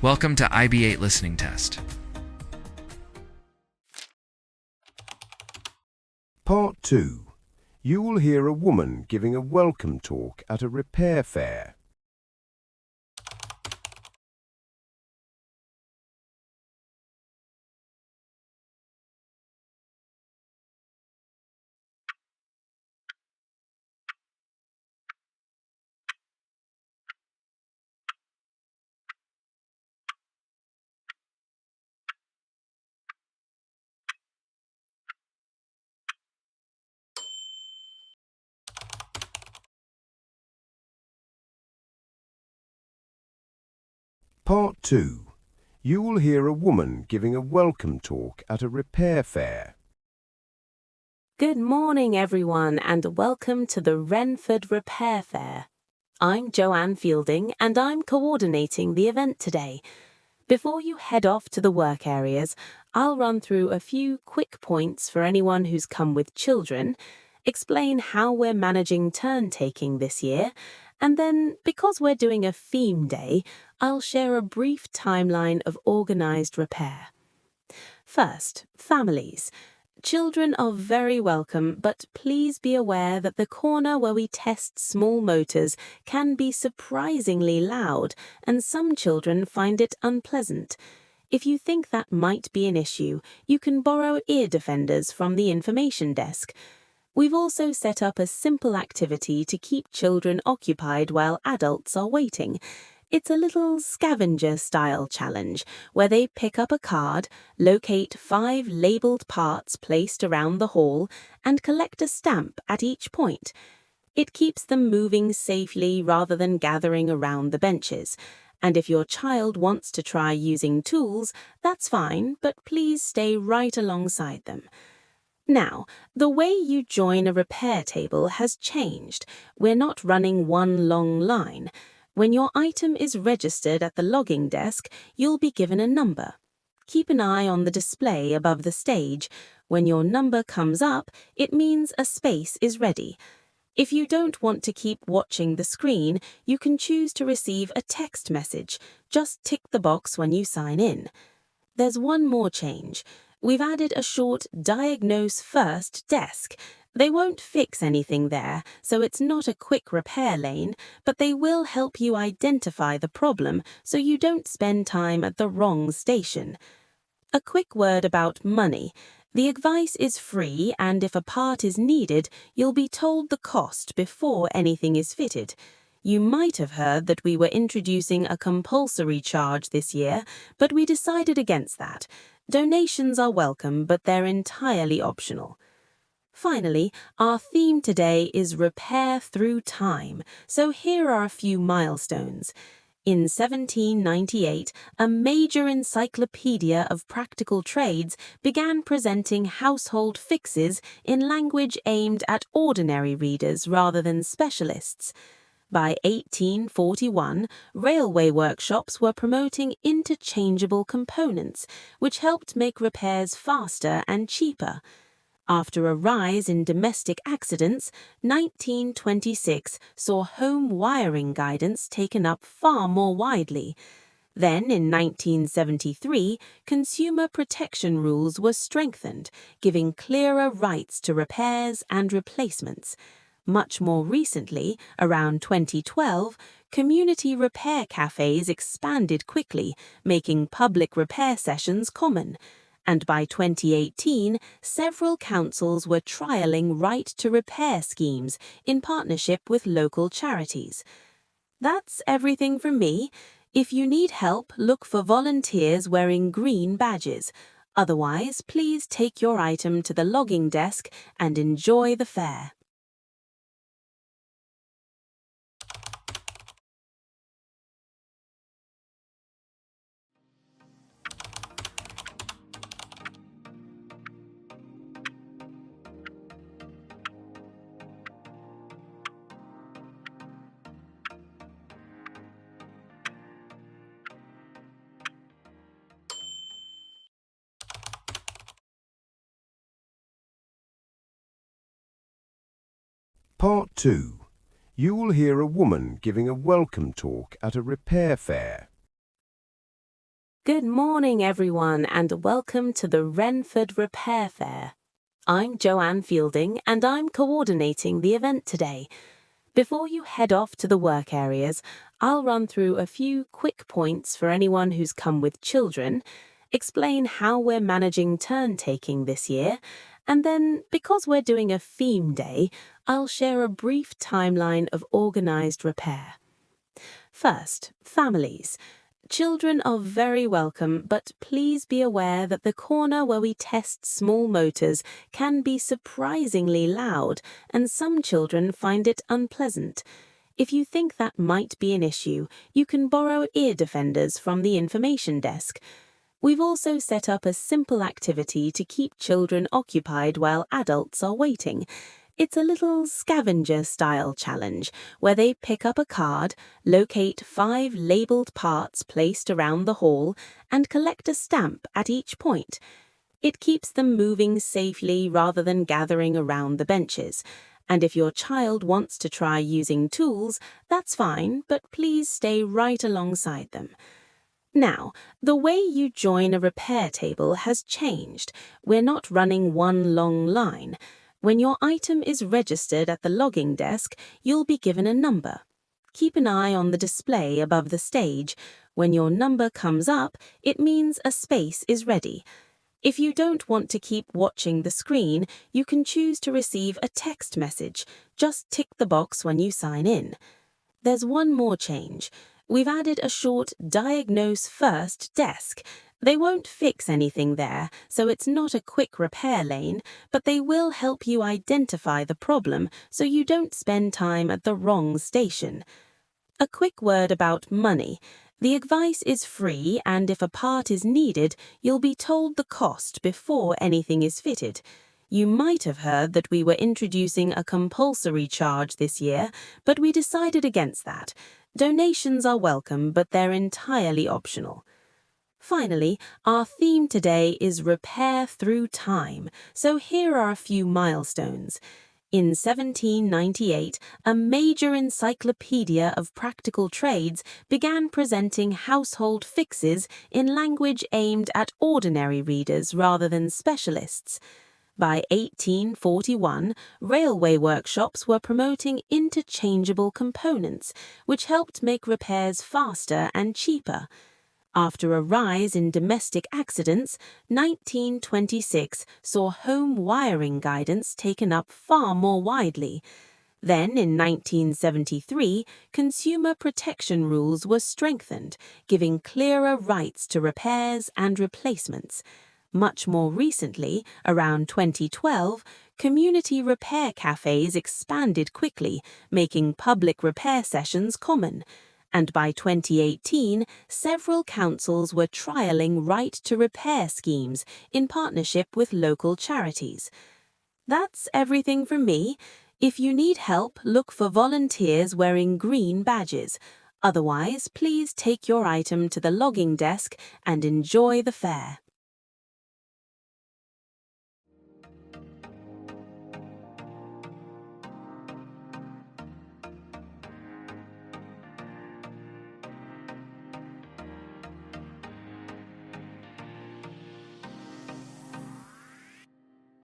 Welcome to IB8 Listening Test. Part 2. You will hear a woman giving a welcome talk at a repair fair. Part 2. You will hear a woman giving a welcome talk at a repair fair. Good morning, everyone, and welcome to the Renford Repair Fair. I'm Joanne Fielding, and I'm coordinating the event today. Before you head off to the work areas, I'll run through a few quick points for anyone who's come with children, explain how we're managing turn-taking this year, and then, because we're doing a theme day, I'll share a brief timeline of organised repair. First, families. Children are very welcome, but please be aware that the corner where we test small motors can be surprisingly loud, and some children find it unpleasant. If you think that might be an issue, you can borrow ear defenders from the information desk. We've also set up a simple activity to keep children occupied while adults are waiting. It's a little scavenger-style challenge where they pick up a card, locate 5 labelled parts placed around the hall, and collect a stamp at each point. It keeps them moving safely rather than gathering around the benches. And if your child wants to try using tools, that's fine, but please stay right alongside them. Now, the way you join a repair table has changed. We're not running one long line. When your item is registered at the logging desk, you'll be given a number. Keep an eye on the display above the stage. When your number comes up, it means a space is ready. If you don't want to keep watching the screen, you can choose to receive a text message. Just tick the box when you sign in. There's one more change. We've added a short Diagnose First desk. They won't fix anything there, so it's not a quick repair lane, but they will help you identify the problem so you don't spend time at the wrong station. A quick word about money. The advice is free, and if a part is needed, you'll be told the cost before anything is fitted. You might have heard that we were introducing a compulsory charge this year, but we decided against that. Donations are welcome, but they're entirely optional. Finally, our theme today is Repair Through Time, so here are a few milestones. In 1798, a major encyclopedia of practical trades began presenting household fixes in language aimed at ordinary readers rather than specialists. By 1841, railway workshops were promoting interchangeable components, which helped make repairs faster and cheaper. After a rise in domestic accidents, 1926 saw home wiring guidance taken up far more widely. Then, in 1973, consumer protection rules were strengthened, giving clearer rights to repairs and replacements. Much more recently, around 2012, community repair cafes expanded quickly, making public repair sessions common. And by 2018, several councils were trialling right-to-repair schemes in partnership with local charities. That's everything from me. If you need help, look for volunteers wearing green badges. Otherwise, please take your item to the logging desk and enjoy the fair. Part 2. You will hear a woman giving a welcome talk at a repair fair. Good morning, everyone, and welcome to the Renford Repair Fair. I'm Joanne Fielding, and I'm coordinating the event today. Before you head off to the work areas, I'll run through a few quick points for anyone who's come with children, explain how we're managing turn-taking this year, and then, because we're doing a theme day, I'll share a brief timeline of organised repair. First, families. Children are very welcome, but please be aware that the corner where we test small motors can be surprisingly loud, and some children find it unpleasant. If you think that might be an issue, you can borrow ear defenders from the information desk. We've also set up a simple activity to keep children occupied while adults are waiting. It's a little scavenger-style challenge where they pick up a card, locate 5 labelled parts placed around the hall, and collect a stamp at each point. It keeps them moving safely rather than gathering around the benches. And if your child wants to try using tools, that's fine, but please stay right alongside them. Now, the way you join a repair table has changed. We're not running one long line. When your item is registered at the logging desk, you'll be given a number. Keep an eye on the display above the stage. When your number comes up, it means a space is ready. If you don't want to keep watching the screen, you can choose to receive a text message. Just tick the box when you sign in. There's one more change. We've added a short Diagnose First desk. They won't fix anything there, so it's not a quick repair lane, but they will help you identify the problem so you don't spend time at the wrong station. A quick word about money. The advice is free, and if a part is needed, you'll be told the cost before anything is fitted. You might have heard that we were introducing a compulsory charge this year, but we decided against that. Donations are welcome, but they're entirely optional. Finally, our theme today is Repair Through Time, so here are a few milestones. In 1798, a major encyclopedia of practical trades began presenting household fixes in language aimed at ordinary readers rather than specialists. By 1841, railway workshops were promoting interchangeable components, which helped make repairs faster and cheaper. After a rise in domestic accidents, 1926 saw home wiring guidance taken up far more widely. Then, in 1973, consumer protection rules were strengthened, giving clearer rights to repairs and replacements. Much more recently, around 2012, community repair cafes expanded quickly, making public repair sessions common. And by 2018, several councils were trialling right-to-repair schemes in partnership with local charities. That's everything from me. If you need help, look for volunteers wearing green badges. Otherwise, please take your item to the logging desk and enjoy the fair.